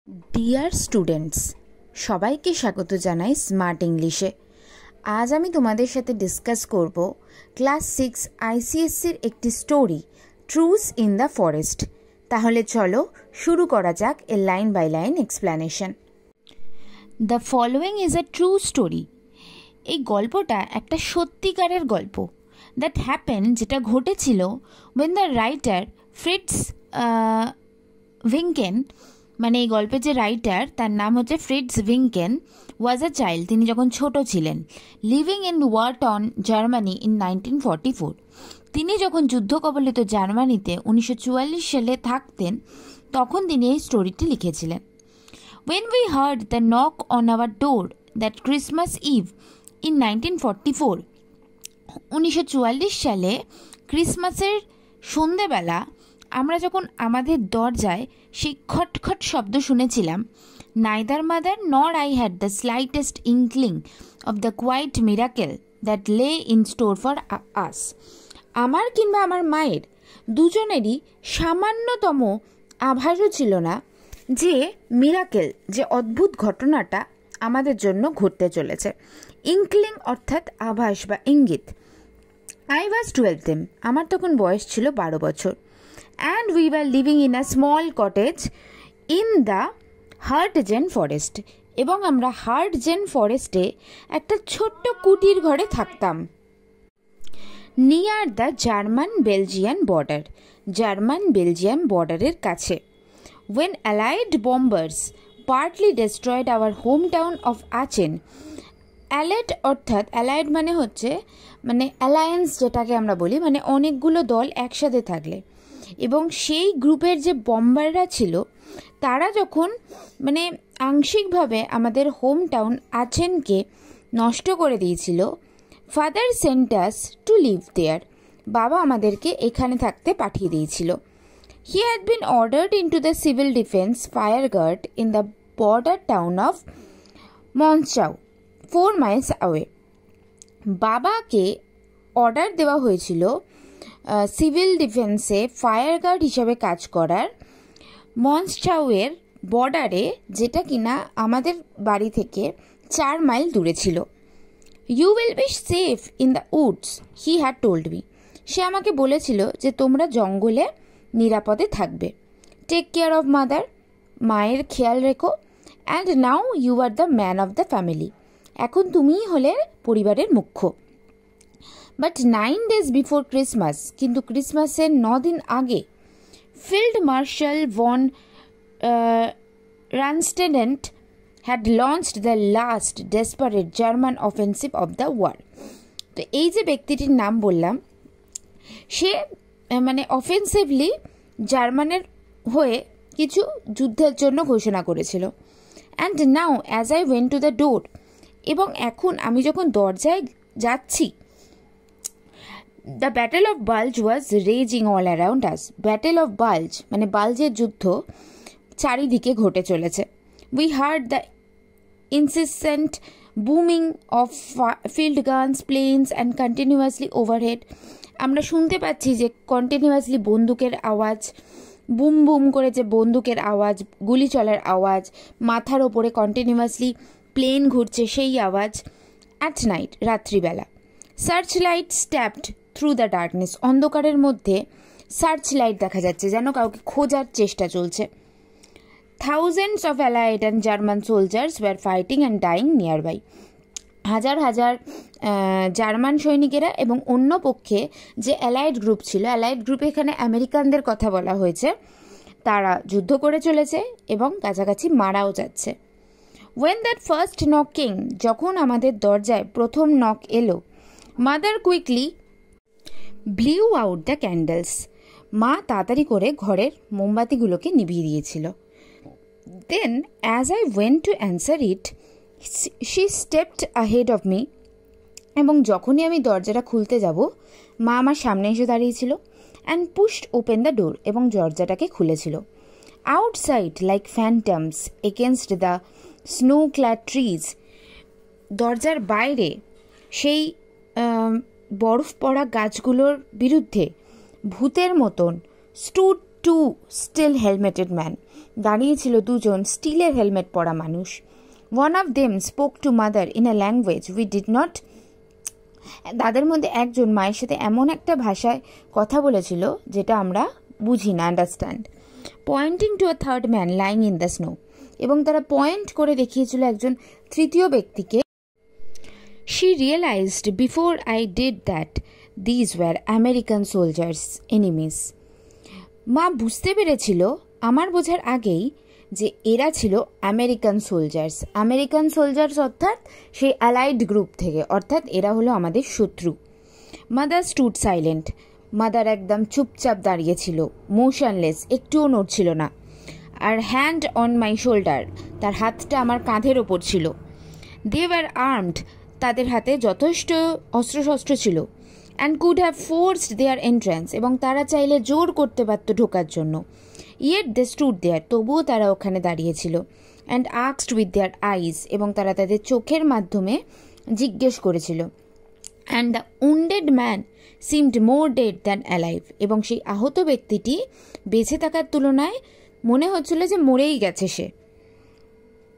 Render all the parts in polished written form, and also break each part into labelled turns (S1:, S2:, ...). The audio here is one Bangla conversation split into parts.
S1: ডিয়ার স্টুডেন্টস, সবাইকে স্বাগত জানাই স্মার্ট ইংলিশে। আজ আমি তোমাদের সাথে ডিসকাস করব ক্লাস 6 আইসিএসসির একটি story, truths in the forest. তাহলে চলো শুরু করা যাক এর line by line explanation. The following is a true story. এই গল্পটা একটা সত্যিকারের গল্প, দ্যাট হ্যাপেন, যেটা ঘটেছিল when the writer Frits Vinken, মানে এই গল্পের যে রাইটার তার নাম হচ্ছে ফ্রিটস ভিঙ্কেন, ওয়াজ আ চাইল্ড, তিনি যখন ছোট ছিলেন, লিভিং ইন ওয়ারটন জার্মানি ইন 1944। তিনি যখন যুদ্ধ কবলিত জার্মানিতে 1944 সালে থাকতেন, তখন তিনি এই স্টোরিটি লিখেছিলেন। When we heard the knock on our door that Christmas Eve in 1944, 1944 সালে ক্রিসমাসের সন্ধেবেলা আমরা যখন আমাদের দরজায় সেই খটখট শব্দ শুনেছিলাম, neither mother nor I had the slightest inkling of the quiet miracle that lay in store for us. আমার কিংবা আমার মায়ের দুজনেরই সামান্যতম আভাসও ছিল না যে মিরাকেল, যে অদ্ভুত ঘটনাটা আমাদের জন্য ঘটতে চলেছে। ইনক্লিং অর্থাৎ আভাস বা ইঙ্গিত। I was 12 then, আমার তখন বয়স ছিল 12 বছর। And we were living in a small cottage in the Hurtgen forest, এবং আমরা হার্টজেন ফরেস্টে একটা ছোট্ট কুটির ঘরে থাকতাম। Near the German Belgian border, German Belgium বর্ডারের কাছে। When Allied bombers partly destroyed our hometown of Aachen, allied অর্থাৎ অ্যালাইড মানে হচ্ছে মানে অ্যালায়েন্স, যেটাকে আমরা বলি মানে অনেকগুলো দল একসাথে থাকলে, এবং সেই গ্রুপের যে বম্বাররা ছিল তারা যখন মানে আংশিকভাবে আমাদের হোম টাউন আচেনকে নষ্ট করে দিয়েছিল, father sent us to live there, বাবা আমাদেরকে এখানে থাকতে পাঠিয়ে দিয়েছিল। He had been ordered into the civil defence fire guard in the border town of Monschau 4 miles away। বাবাকে অর্ডার দেওয়া হয়েছিল সিভিল ডিফেন্সে ফায়ার গার্ড হিসাবে কাজ করার মনচাউয়ের বর্ডারে, যেটা কিনা আমাদের বাড়ি থেকে 4 মাইল দূরে ছিল। You will be safe in the woods, he had told me, সে আমাকে বলেছিল যে তোমরা জঙ্গলে নিরাপদে থাকবে। টেক কেয়ার অফ মাদার, মায়ের খেয়াল রেখো। And now you are the man of the family, এখন তুমিই হলে পরিবারের মুখ্য। বাট 9 days বিফোর ক্রিসমাস, কিন্তু ক্রিসমাসের 9 দিন আগে, field marshal von Rundstedt had launched the last desperate German offensive of the war. তো এই যে ব্যক্তিটির নাম বললাম, সে মানে অফেন্সিভলি জার্মানের হয়ে কিছু যুদ্ধের জন্য ঘোষণা করেছিল। And now as I went to the door, এবং এখন আমি যখন দরজায় যাচ্ছি, the battle of Bulge was raging all around us. Battle of Bulge মানে বাল্জের যুদ্ধ চারিদিকে ঘটে চলেছে। We heard the insistent booming of field guns, planes and continuously overhead, আমরা শুনতে পাচ্ছি যে কন্টিনিউয়াসলি বন্দুকের আওয়াজ, বুম বুম করে যে বন্দুকের আওয়াজ, গুলি চলার আওয়াজ, মাথার ওপরে কন্টিনিউয়াসলি প্লেন ঘুরছে সেই আওয়াজ। অ্যাট নাইট, রাত্রিবেলা, search light স্ট্যাপড through the darkness, অন্ধকারের মধ্যে সার্চ লাইট দেখা যাচ্ছে, যেন কাউকে খোঁজার চেষ্টা চলছে। Thousands of allied and German soldiers were fighting and dying nearby, হাজার হাজার জার্মান সৈনিকেরা এবং অন্য পক্ষে যে অ্যালাইড গ্রুপ ছিল, অ্যালাইড গ্রুপে এখানে আমেরিকানদের কথা বলা হয়েছে, তারা যুদ্ধ করে চলেছে এবং কাছাকাছি মারাও যাচ্ছে। When that first knocking, যখন আমাদের দরজায় প্রথম নক এলো, mother quickly blew out the candles, মা তাড়াতাড়ি করে ঘরের মোমবাতিগুলোকে নিভিয়ে দিয়েছিল। Then as I went to answer it, she stepped ahead of me, এবং যখনই আমি দরজাটা খুলতে যাব, মা আমার সামনে এসে দাঁড়িয়েছিল। And pushed open the door, এবং দরজাটাকে খুলেছিল। Outside like phantoms against the snow clad trees, দরজার বাইরে সেই বরফ পড়া গাছগুলোর বিরুদ্ধে ভূতের মতন stood two steel helmeted man, দাঁড়িয়েছিল দুজন স্টিলের হেলমেট পরা মানুষ। One of them spoke to mother in a language we did not, তাদের মধ্যে একজন মায়ের সাথে এমন একটা ভাষায় কথা বলেছিল যেটা আমরা বুঝি না, understand. Pointing to a third man lying in the snow, এবং তারা পয়েন্ট করে দেখিয়েছিল একজন তৃতীয় ব্যক্তিকে। She realised before I did that these were American soldiers enemies, মা বুঝতে পেরেছিল আমার বোঝার আগেই যে এরা ছিল আমেরিকান সোলজার্স। আমেরিকান সোলজার্স অর্থাৎ সেই অ্যালাইড গ্রুপ থেকে, অর্থাৎ এরা হলো আমাদের শত্রু। মাদার স্টুড সাইলেন্ট, মাদার একদম চুপচাপ দাঁড়িয়েছিল, মোশনলেস, একটুও নড়ছিল না। আর হ্যান্ড অন মাই শোল্ডার, তার হাতটা আমার কাঁধের ওপর ছিল। দে ওয়ার আর্মড, তাদের হাতে যথেষ্ট অস্ত্রশস্ত্র ছিল। And could have forced their entrance, এবং তারা চাইলে জোর করতে পারত ঢোকার জন্য। ইয়েট দে স্টুড দেয়ার, তবুও তারা ওখানে দাঁড়িয়েছিল। অ্যান্ড আস্কড উইথ দেয়ার আইজ, এবং তারা তাদের চোখের মাধ্যমে জিজ্ঞেস করেছিল। And the wounded man seemed more dead than alive, এবং সেই আহত ব্যক্তিটি বেঁচে থাকার তুলনায় মনে হচ্ছিল যে মরেই গেছে সে।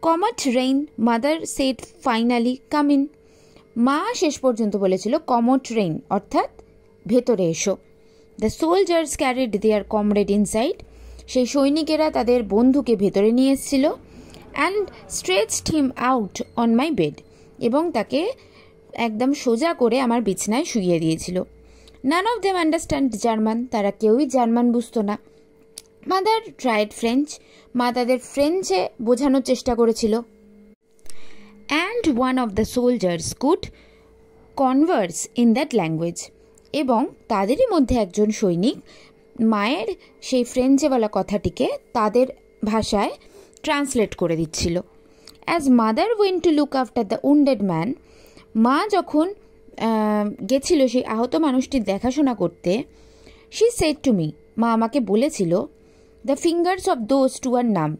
S1: কমট রেইন, mother said finally come in, মা শেষ পর্যন্ত বলেছিল কমট রেইন, অর্থাৎ ভেতরে এসো। The soldiers carried their comrade inside, সেই সৈনিকেরা তাদের বন্ধুকে ভেতরে নিয়ে এসেছিল। And stretched him out on my bed, এবং তাকে একদম সোজা করে আমার বিছনায় শুইয়ে দিয়েছিল। None of them understand German, তারা কেউই জার্মান বুঝতো না। মাদার ট্রাইড ফ্রেঞ্চ, মা তাদের ফ্রেঞ্চে বোঝানোর চেষ্টা করেছিল। And one of the soldiers could converse in that language, এবং তাদেরই মধ্যে একজন সৈনিক মায়ের সেই ফ্রেঞ্চে বলা কথাটিকে তাদের ভাষায় ট্রান্সলেট করে দিচ্ছিল। As mother went to look after the wounded man, মা যখন গেছিল সেই আহত মানুষটির দেখাশোনা করতে, শি সেড টু মি, মা আমাকে বলেছিল, the fingers of those two are numb,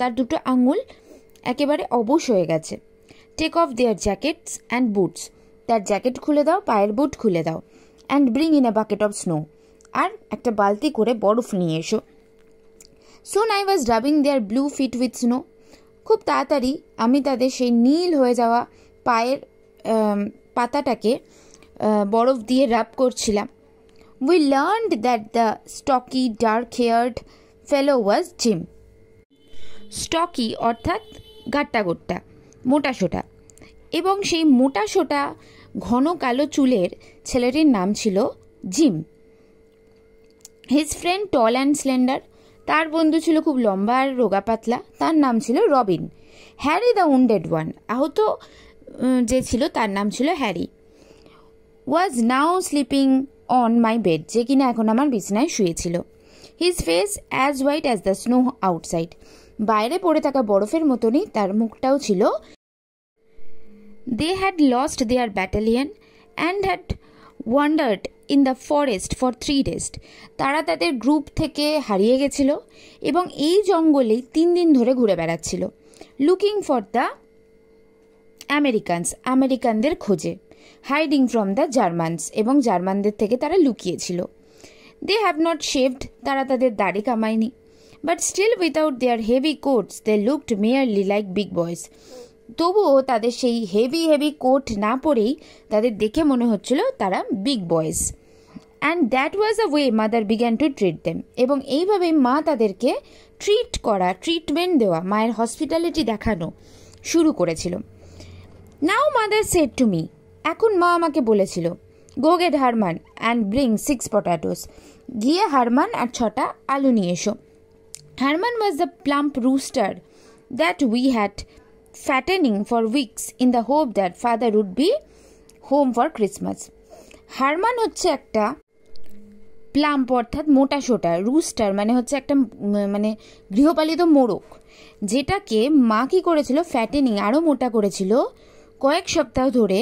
S1: তার দুটো আঙুল একেবারে অবশ হয়ে গেছে। Take off their jackets and boots, তার জ্যাকেট খুলে দাও, পায়ের বুট খুলে দাও। And bring in a bucket of snow, আর একটা বালতি করে বরফ নিয়ে এসো। Soon I was rubbing their blue feet with snow, খুব তাড়াতাড়ি আমি তাদের সেই নীল হয়ে যাওয়া পায়ের পাতাটাকে বরফ দিয়ে রাব করছিলাম। We learned that the stocky dark haired fellow was Jim, stocky অর্থাৎ গাট্টা গোট্টা, মোটা সোটা, এবং সেই মোটা সোটা ঘন কালো চুলের ছেলেটির নাম ছিল gym. His friend tall and slender, তার বন্ধু ছিল খুব লম্বা আর রোগা পাতলা, তার নাম ছিল Robin. Harry the wounded one, আহত যে ছিল তার নাম ছিল Harry. Was now sleeping on my bed, যে কিনা এখন আমার বিছানায় শুয়েছিল। His face as white as the snow outside, বাইরে পড়ে থাকা বরফের মতনই তার মুখটাও ছিল। They had lost their battalion and had wandered in the forest for 3 days, তারা তাদের গ্রুপ থেকে হারিয়ে গেছিল এবং এই জঙ্গলেই 3 দিন ধরে ঘুরে বেড়াচ্ছিল। লুকিং ফর দ্য আমেরিকানদের খোঁজে। হাইডিং ফ্রম দ্য জার্মানস, এবং জার্মানদের থেকে তারা লুকিয়েছিল। দে হ্যাভ নট শেভড, তারা তাদের দাড়ি কামায়নি। But still without their heavy coats they looked merely like big boys, তবুও তাদের সেই হেভি কোট না পরেই তাদের দেখে মনে হচ্ছিল তারা big boys. And that was a way mother began to treat them, এবং এইভাবেই মা তাদেরকে ট্রিটমেন্ট দেওয়া, মায়ের হসপিটালিটি দেখানো শুরু করেছিল। নাও মাদার সেড টু মি, এখন মা আমাকে বলেছিল, গো gate Hermann and bring 6 potatoes, গিয়ে হারমান আর 6টা আলু নিয়ে এসো। Hermann was the plump rooster that we had fattening for weeks in the hope that father would be home for Christmas. Hermann হচ্ছে একটা প্লাম্প অর্থাৎ মোটা সোটা, রুস্টার মানে হচ্ছে একটা মানে গৃহপালিত মোরগ, যেটাকে মা কি করেছিল, ফ্যাটেনিং আরও মোটা করেছিল কয়েক সপ্তাহ ধরে,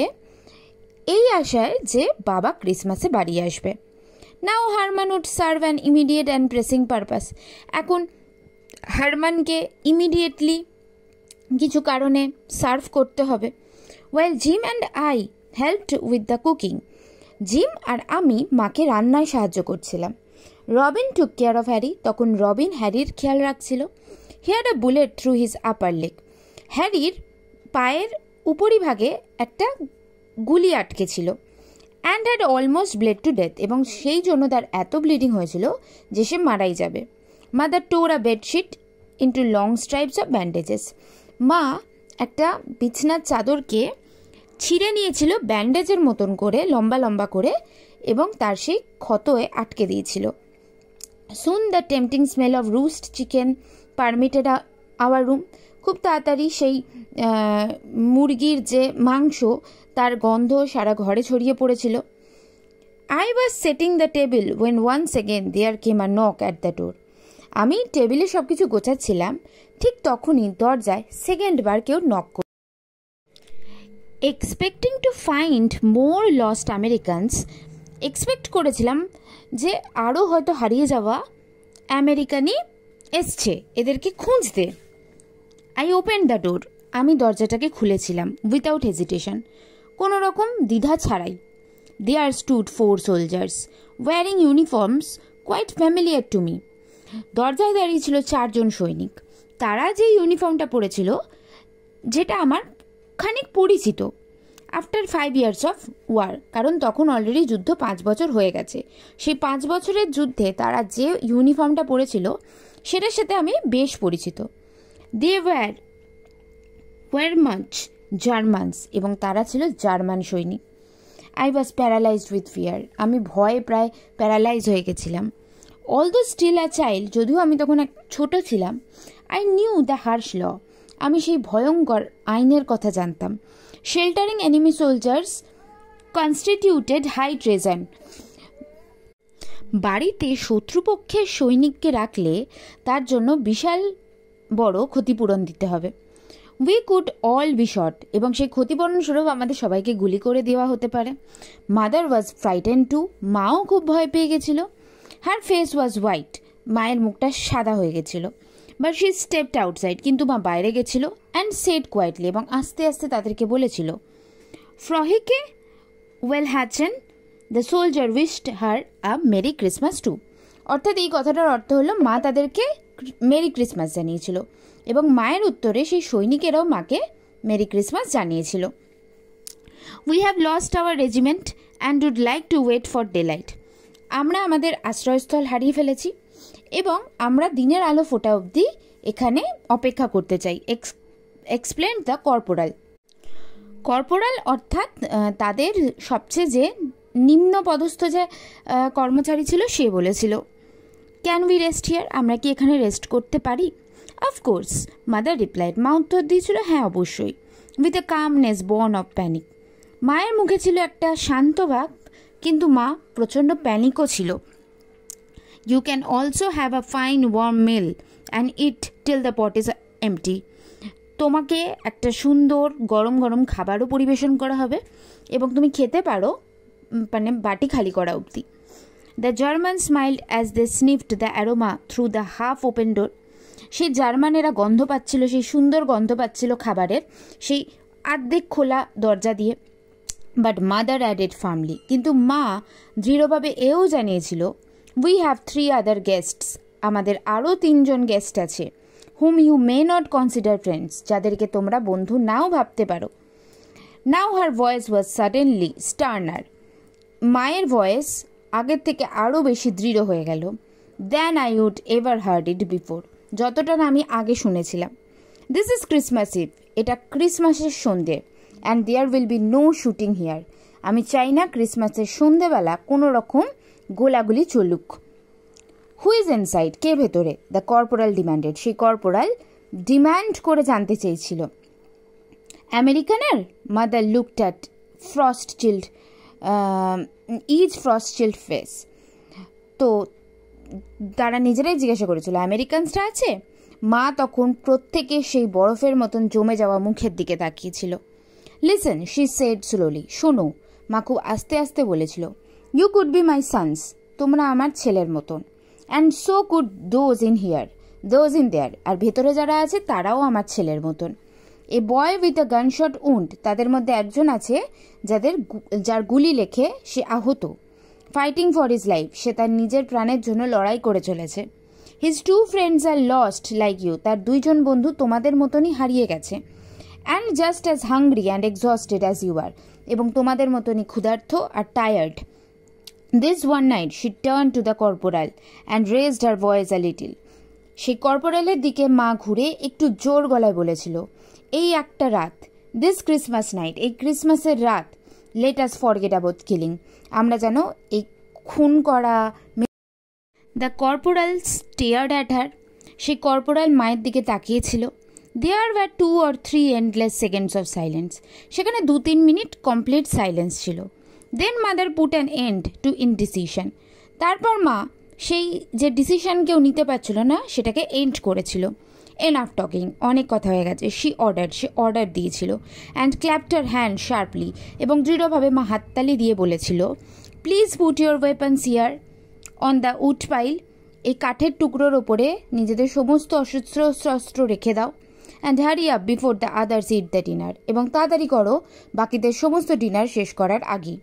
S1: এই আশায় যে বাবা ক্রিসমাসে বাড়ি আসবে। Now Hermann would serve an immediate and pressing purpose, এখন হারমানকে ইমিডিয়েটলি কিছু কারণে সার্ভ করতে হবে। Well Jim and I helped with the cooking, Jim আর আমি মাকে রান্নায় সাহায্য করছিলাম। Robin took care of Harry, তখন রবিন হ্যারির খেয়াল রাখছিল। He had a bullet through his upper leg, হ্যারির পায়ের উপরিভাগে একটা গুলি আটকে ছিল। And had almost bled to death, এবং সেই জন্য তার এত ব্লিডিং হয়েছিল যে সে মারাই যাবে। Mother tore a bedsheet into long stripes of bandages, মা একটা বিছনার চাদরকে ছিঁড়ে নিয়েছিল ব্যান্ডেজের মতন করে, লম্বা লম্বা করে, এবং তার সেই ক্ষতয়ে আটকে দিয়েছিল। Soon the tempting smell of roast chicken permeated our room, খুব তাড়াতাড়ি সেই মুরগির যে মাংস তার গন্ধ সারা ঘরে ছড়িয়ে পড়েছিল। I was setting the table when once again there came a knock at the door, আমি টেবিলে সব কিছু গোছাচ্ছিলাম, ঠিক তখনই দরজায় সেকেন্ডবার কেউ নক করল। Expecting to find more lost Americans, expect করেছিলাম যে আরও হয়তো হারিয়ে যাওয়া আমেরিকানই এসছে এদেরকে খুঁজতে। আই ওপেন দ্য ডোর, আমি দরজাটাকে খুলেছিলাম উইথাউট হেজিটেশন, কোনো রকম দ্বিধা ছাড়াই। There stood 4 soldiers wearing uniforms quite familiar to me, দরজায় দাঁড়িয়ে ছিল 4 জন সৈনিক, তারা যে ইউনিফর্মটা পরেছিল যেটা আমার খানিক পরিচিত। আফটার 5 ইয়ার্স অফ ওয়ার, কারণ তখন অলরেডি যুদ্ধ 5 বছর হয়ে গেছে, সেই 5 বছরের যুদ্ধে তারা যে ইউনিফর্মটা পরেছিল সেটার সাথে আমি বেশ পরিচিত। দে ওয়ার মাচ জার্মানস, এবং তারা ছিল জার্মান সৈনিক। I was paralysed with fear, আমি ভয়ে প্রায় প্যারালাইজ হয়ে গেছিলাম। অলদো স্টিল আ চাইল্ড, যদিও আমি তখন এক ছোট ছিলাম, I knew the harsh law, আমি সেই ভয়ঙ্কর আইনের কথা জানতাম। Sheltering enemy soldiers constituted high treason, বাড়িতে শত্রুপক্ষের সৈনিককে রাখলে তার জন্য বিশাল বড় ক্ষতিপূরণ দিতে হবে। We could all be shot, এবং সেই ক্ষতিপূরণ স্বরূপ আমাদের সবাইকে গুলি করে দেওয়া হতে পারে। মাদার ওয়াজ ফ্রাইটেন টু, মাও খুব ভয় পেয়ে গেছিল। হার ফেস ওয়াজ হোয়াইট, মায়ের মুখটা সাদা হয়ে গেছিল। বাট শি স্টেপড আউটসাইড, কিন্তু মা বাইরে গেছিল। অ্যান্ড সেড কোয়াইটলি, এবং আস্তে আস্তে তাদেরকে বলেছিল, ফ্রহিকে ওয়েল হ্যাচেন the soldier wished her a merry Christmas too, অর্থাৎ এই কথাটার অর্থ হলো মা তাদেরকে মেরি ক্রিসমাস জানিয়েছিল, এবং মায়ের উত্তরে সেই সৈনিকেরাও মাকে মেরি ক্রিসমাস জানিয়েছিল। We have lost our regiment and would like to wait for daylight, আমরা আমাদের আশ্রয়স্থল হারিয়ে ফেলেছি এবং আমরা দিনের আলো ফোটা অবধি এখানে অপেক্ষা করতে চাই। এক্সপ্লেন দ্য কর্পোরাল, কর্পোরাল অর্থাৎ তাদের সবচেয়ে যে নিম্ন পদস্থ যে কর্মচারী ছিল সে বলেছিল, ক্যান উই রেস্ট হিয়ার, আমরা কি এখানে রেস্ট করতে পারি? অফকোর্স, মাদার রিপ্লাইড, মা উত্তর দিয়েছিল, হ্যাঁ অবশ্যই। With a calmness born of panic, মায়ের মুখে ছিল একটা শান্ত ভাব, কিন্তু মা প্রচণ্ড প্যানিকও ছিল। You can also have a fine warm meal and eat till the pot is empty, তোমাকে একটা সুন্দর গরম গরম খাবারও পরিবেশন করা হবে এবং তুমি খেতে পারো মানে বাটি খালি করা অবধি। The German smiled as they sniffed the aroma through the half open door, সেই জার্মানেরা গন্ধ পাচ্ছিল, সেই সুন্দর গন্ধ পাচ্ছিল খাবারের সেই আর্ধেক খোলা দরজা দিয়ে। বাট মাদার অ্যাডেড ফার্মলি, কিন্তু মা দৃঢ়ভাবে এও জানিয়েছিল, উই হ্যাভ 3 আদার গেস্টস, আমাদের আরও 3 জন গেস্ট আছে, whom you may not consider friends, যাদেরকে তোমরা বন্ধু নাও ভাবতে পারো। নাও হার ভয়েস ওয়াজ সাডেনলি স্টার্নার, মায়ের ভয়েস আগের থেকে আরও বেশি দৃঢ় হয়ে গেল। Than I would ever heard it before, যতটা না আমি আগে শুনেছিলাম। দিস ইজ ক্রিসমাস ইভ, এটা ক্রিসমাসের সন্ধে। And there will be no shooting here, আমি চাই না ক্রিসমাসের সন্ধেবেলা কোনো রকম গোলাগুলি চলুক। হু ইজ ইনসাইড, কে ভেতরে? দ্য কর্পোরাল ডিম্যান্ডেড, সেই কর্পোরাল ডিম্যান্ড করে জানতে চেয়েছিল। আমেরিকানার? Mother looked at frost chilled face, তো তারা নিজেরাই জিজ্ঞাসা করেছিল আমেরিকানসরা আছে? মা তখন প্রত্যেকে সেই বরফের মতন জমে যাওয়া মুখের দিকে তাকিয়েছিল। লিসেন, শি সেড স্লোলি, শোনো, মা খুব আস্তে আস্তে বলেছিল, you could be my sons, তোমরা আমার ছেলের মতন। And so could those in here, those in there, আর ভেতরে যারা আছে তারাও আমার ছেলের মতন। A boy with a gunshot wound, তাদের মধ্যে একজন আছে যার গুলি লেখে সে আহত। ফাইটিং ফর হিজ লাইফ, সে তার নিজের প্রাণের জন্য লড়াই করে চলেছে। His 2 friends are lost like you, তার 2 জন বন্ধু তোমাদের মতনই হারিয়ে গেছে। And just as hungry and exhausted as you are, এবং তোমাদের মতনই ক্ষুধার্ত আর tired. This one night she turn to the corporal and raised her voice a little. সেই কর্পোরালের দিকে মা ঘুরে একটু জোর গলায় বলেছিল, এই একটা রাত, দিস ক্রিসমাস নাইট, এই ক্রিসমাসের রাত, let us forget about killing, আমরা যেন এই খুন করা। The corporal stared at her, সেই কর্পোরাল মায়ের দিকে তাকিয়েছিল। There were 2 or 3 endless seconds of silence, সেখানে 2-3 মিনিট কমপ্লিট সাইলেন্স ছিল। Then mother put an end to indecision, তারপর মা সেই যে ডিসিশন কেউ নিতে পারছিল না সেটাকে এন্ড করেছিল। এনাফ টকিং, অনেক কথা হয়ে গেছে। সে অর্ডার দিয়েছিল। And clapped her hand sharply, এবং দৃঢ়ভাবে মা হাততালি দিয়ে বলেছিল, please put your weapons here on the wood pile, এই কাঠের টুকরোর ওপরে নিজেদের সমস্ত অস্ত্র রেখে দাও। And hurry up before the others eat the dinner, এবং তাড়াতাড়ি করো বাকিদের সমস্ত ডিনার শেষ করার আগে।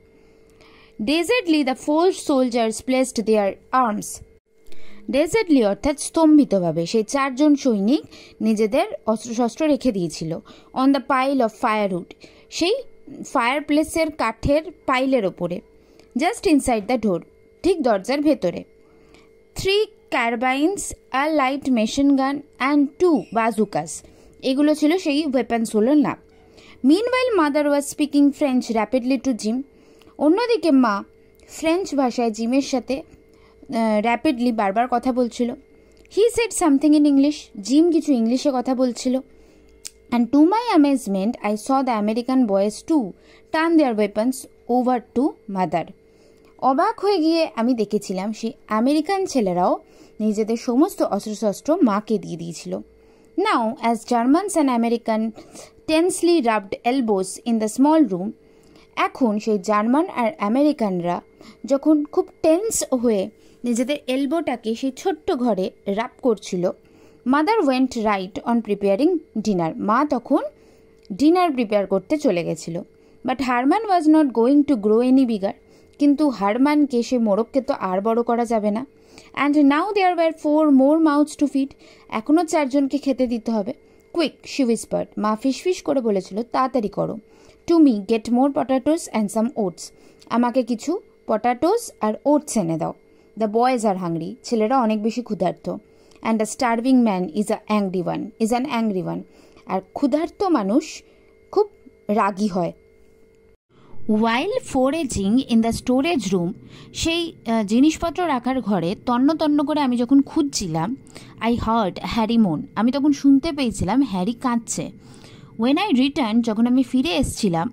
S1: Dazedly the 4 soldiers placed their arms, dazedly অর্থাৎ স্তম্ভিতভাবে সেই 4 জন সৈনিক নিজেদের অস্ত্রশস্ত্র রেখে দিয়েছিল। On the pile of firewood, সেই ফায়ার প্লেসের কাঠের পাইলের ওপরে। জাস্ট ইনসাইড দ্য ডোর, ঠিক দরজার ভেতরে। 3 কার্বাইন্স, আ লাইট মেশিন গান অ্যান্ড 2 বাজুকাস, এগুলো ছিল সেই ওয়েপন্সগুলোর নাম। Meanwhile mother was speaking French rapidly two gym, অন্যদিকে মা ফ্রেঞ্চ ভাষায় জিমের সাথে র্যাপিডলি বারবার কথা বলছিল। He said something in English, Jim কিছু ইংলিশে কথা বলছিল। And to my amazement I saw the American boys to turn their weapons over to mother, অবাক হয়ে গিয়ে আমি দেখেছিলাম সেই আমেরিকান ছেলেরাও নিজেদের সমস্ত অস্ত্রশস্ত্র মাকে দিয়ে দিয়েছিল। Now as Germans and American tensely rubbed elbows in the small room, এখন সেই জার্মান আর আমেরিকানরা যখন খুব টেন্স হয়ে নিজেদের এলবোটাকে সেই ছোট্ট ঘরে রাব করছিল, mother went right on preparing dinner, মা তখন ডিনার প্রিপেয়ার করতে চলে গেছিল। But Hermann was not going to grow any bigger, কিন্তু হারম্যানকে সে মোরগকে তো আর বড় করা যাবে না। And now there were 4 more mouths to feed, এখনও 4 জনকে খেতে দিতে হবে। কুইক, শি হুইসপার্ড, মা ফিসফিস করে বলেছিল, তাড়াতাড়ি করো। To me get more potatoes and some oats, আমাকে কিছু পটাটোস আর ওটস এনে দাও। দ্য বয়েজ আর হাংরি, ছেলেরা অনেক বেশি ক্ষুধার্ত। And the starving man is an angry one, আর ক্ষুধার্ত মানুষ খুব রাগী হয়। While foraging in the storage room, সেই জিনিসপত্র রাখার ঘরে তন্ন তন্ন করে আমি যখন খুঁজছিলাম, আই হার্ড হ্যারি মোন, আমি তখন শুনতে পেয়েছিলাম হ্যারি কাঁদছে। ওয়েন আই রিটার্ন, যখন আমি ফিরে এসেছিলাম,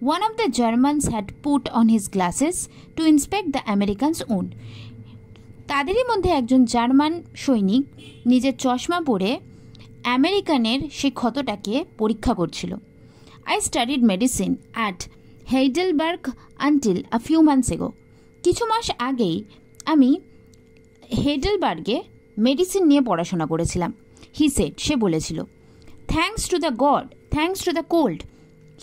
S1: one of the Germans had put on his glasses to inspect the Americans own, তাদেরই মধ্যে একজন জার্মান সৈনিক নিজের চশমা পরে আমেরিকানের সেই ক্ষতটাকে পরীক্ষা করছিল। I studied medicine at Heidelberg until a few months এগো, কিছু মাস আগেই আমি হেইডেলবার্গে মেডিসিন নিয়ে পড়াশোনা করেছিলাম। হি সেড, সে বলেছিল, thanks to the god, thanks to the cold,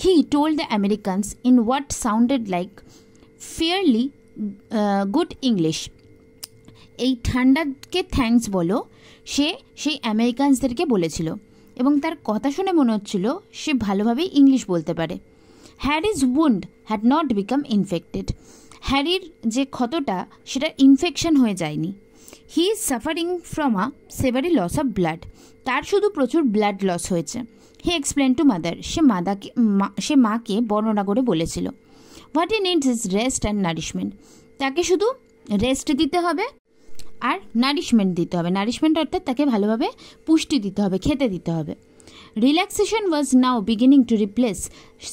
S1: he told the Americans in what sounded like fairly good English, এই ঠান্ডাকে থ্যাঙ্কস বলো, সে সেই আমেরিকানসদেরকে বলেছিল, এবং তার কথা শুনে মনে হচ্ছিল সে ভালোভাবেই ইংলিশ বলতে পারে। Harry's wound had not become infected, হ্যারির যে ক্ষতটা সেটা ইনফেকশন হয়ে যায়নি। He is suffering from a severe loss of blood, তার শুধু প্রচুর ব্লাড লস হয়েছে। হি এক্সপ্লেন টু মাদার, সে মাকে বর্ণনা করে বলেছিল। What he needs is rest and nourishment, তাকে শুধু রেস্ট দিতে হবে আর নারিশমেন্ট দিতে হবে। নারিশমেন্ট অর্থাৎ তাকে ভালোভাবে পুষ্টি দিতে হবে, খেতে দিতে হবে। Relaxation was now beginning to replace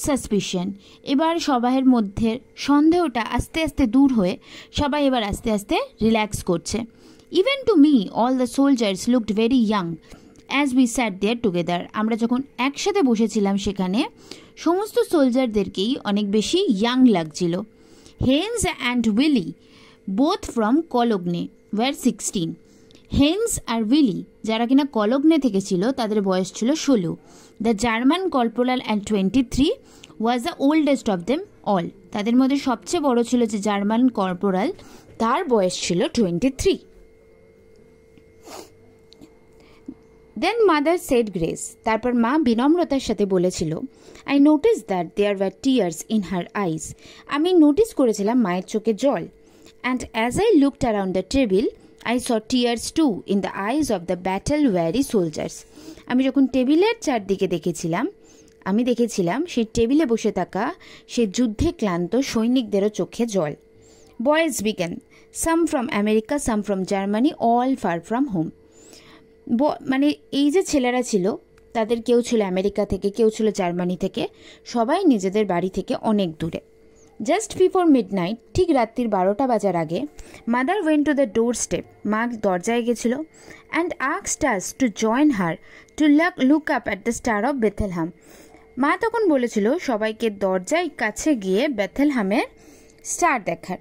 S1: suspicion, এবার সবাইয়ের মধ্যে সন্দেহটা আস্তে আস্তে দূর হয়ে সবাই এবার আস্তে আস্তে রিল্যাক্স করছে। Even to me all the soldiers looked very young as we sat there together, আমরা যখন একসাথে বসেছিলাম সেখানে সমস্ত সোলজারদেরকেই অনেক বেশি ইয়াং লাগছিল। Heinz and Willi both from Cologne were 16, Heinz আর উইলি যারা কিনা কলগ্নে থেকে ছিল তাদের বয়স ছিল 16। The German corporal and 23 was the oldest of them all. তাদের মধ্যে সবচেয়ে বড় ছিল যে জার্মান কর্পোরাল, তার বয়স ছিল 23। Then mother said grace. তারপর মা বিনম্রতার সাথে বলেছিল, I notice that there were tears in her eyes. আমি নোটিস করেছিলাম মায়ের চোখে জল। And as I looked around the table I saw tears too in the eyes of the battle weary soldiers. আমি যখন টেবিলের চারদিকে দেখেছিলাম সেই টেবিলে বসে থাকা সেই যুদ্ধে ক্লান্ত সৈনিকদেরও চোখে জল। বয়েজ বিজ্ঞান, সাম from America, some from Germany, all far from home. মানে এই যে ছেলেরা ছিল, তাদের কেউ ছিল আমেরিকা থেকে, কেউ ছিল জার্মানি থেকে, সবাই নিজেদের বাড়ি থেকে অনেক দূরে। জাস্ট বিফোর মিডনাইট, ঠিক রাত্রির 12টা বাজার আগে, mother went to the door step. মা দরজায় গেছিল। And asked us to join her to look up at the star of Bethlehem. মা তখন বলেছিল সবাইকে দরজায় কাছে গিয়ে বেথেলহামের স্টার দেখার।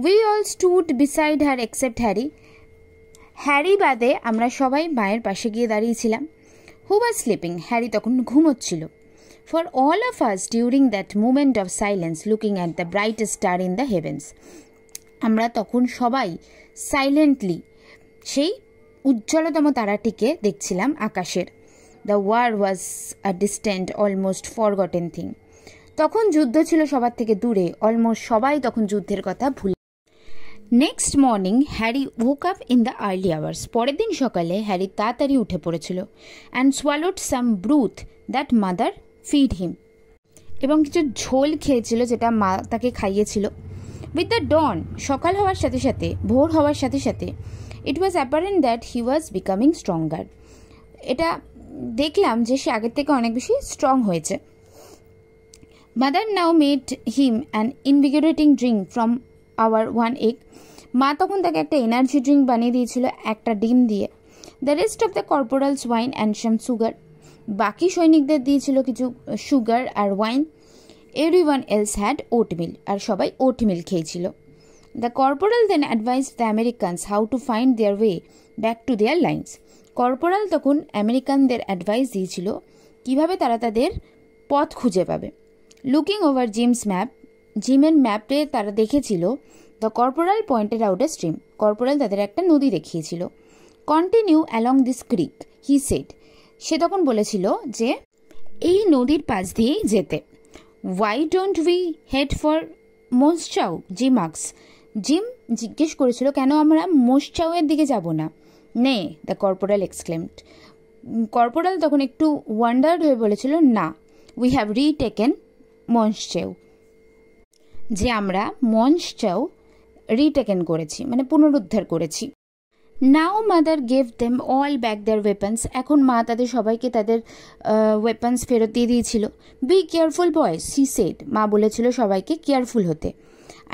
S1: We all stood beside her except Harry. Harry বাদে আমরা সবাই মায়ের পাশে গিয়ে দাঁড়িয়েছিলাম। হু ওয়াজ স্লিপিং? হ্যারি তখন ঘুমোচ্ছিল। For all of us during that moment of silence looking at the brightest star in the heavens. আমরা তখন সবাই সাইলেন্টলি সেই উজ্জ্বলতম তারাটিকে দেখছিলাম আকাশের। The war was a distant, almost forgotten thing. তখন যুদ্ধ ছিল সবার থেকে দূরে, অলমোস্ট সবাই তখন যুদ্ধের কথা ভুলে। Next morning Harry woke up in the early hours. পরের দিন সকালে হ্যারি তাড়াতাড়ি উঠে পড়েছিল। And swallowed some broth that mother feed him. এবং কিছু ঝোল খেয়েছিল যেটা মা তাকে খাইয়েছিল। উইথ দ্য ডন, সকাল হওয়ার সাথে সাথে, ভোর হওয়ার সাথে সাথে, it was apparent that he was becoming stronger. এটা দেখলাম যে সে আগের থেকে অনেক বেশি স্ট্রং হয়েছে। Mother now made him an invigorating drink from our 1 egg. মা তখন তাকে একটা এনার্জি ড্রিঙ্ক বানিয়ে দিয়েছিল একটা ডিম দিয়ে। The rest of the corporal's wine and some sugar. বাকি সৈনিকদের দিয়েছিল কিছু সুগার আর wine. Everyone else had oatmeal, আর সবাই ওটমিল খেয়েছিল। The corporal then advised the Americans how to find their way back to their lines. Corporal তখন আমেরিকানদের অ্যাডভাইস দিয়েছিল কিভাবে তারা তাদের পথ খুঁজে পাবে। লুকিং ওভার জিমস ম্যাপ, জিমের ম্যাপে তারা দেখেছিল the corporal pointed out a stream. Corporal তাদের একটা নদী দেখিয়েছিল। Continue along this creek, he said. সে তখন বলেছিল যে এই নদীর পাশ দিয়েই যেতে। Why don't we head for Monschau, Jim asks. Jim জিজ্ঞেস করেছিল কেন আমরা মোসচাউয়ের দিকে যাব না। নে, দ্য কর্পোরাল এক্সক্লেমড। কর্পোরাল তখন একটু ওয়ান্ডার্ড হয়ে বলেছিল, না, উই হ্যাভ রিটেকেন মঞ্চেউ, যে আমরা মঞ্চেউ রিটেকেন করেছি, মানে পুনরুদ্ধার করেছি। Now mother gave them all back their weapons. এখন মা তাদের সবাইকে তাদের ওয়েপন্স ফেরত দিয়ে দিয়েছিল। Be careful boys, he said. মা বলেছিল সবাইকে কেয়ারফুল হতে।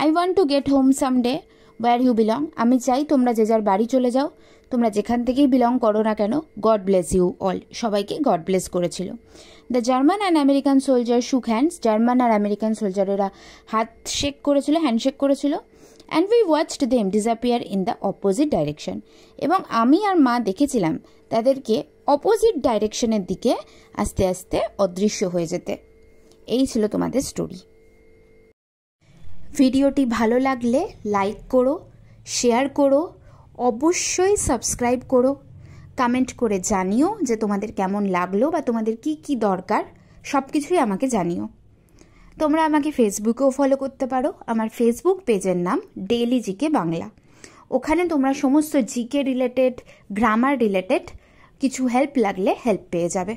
S1: I want to get home someday where you belong. আমি চাই তোমরা যে যার বাড়ি চলে যাও, তোমরা যেখান থেকেই বিলং করো না কেন। গড ব্লেস ইউ অল, সবাইকে গড ব্লেস করেছিল। The German and American soldier শুক হ্যান্ডস। জার্মান আর আমেরিকান সোলজারেরা হাত শেক করেছিল, হ্যান্ডশেক করেছিল। And we watched them disappear in the opposite direction. এবং আমি আর মা দেখেছিলাম তাদেরকে অপোজিট ডাইরেকশনের দিকে আস্তে আস্তে অদৃশ্য হয়ে যেতে। এই ছিল তোমাদের স্টোরি। ভিডিওটি ভালো লাগলে লাইক করো, শেয়ার করো, অবশ্যই সাবস্ক্রাইব করো, কমেন্ট করে জানিও যে তোমাদের কেমন লাগলো বা তোমাদের কি কি দরকার, সব কিছুই আমাকে জানিও। তোমরা আমাকে ফেসবুকেও ফলো করতে পারো। আমার ফেসবুক পেজের নাম ডেইলি জিকে বাংলা। ওখানে তোমরা সমস্ত জিকে রিলেটেড, গ্রামার রিলেটেড কিছু হেল্প লাগলে হেল্প পেয়ে যাবে।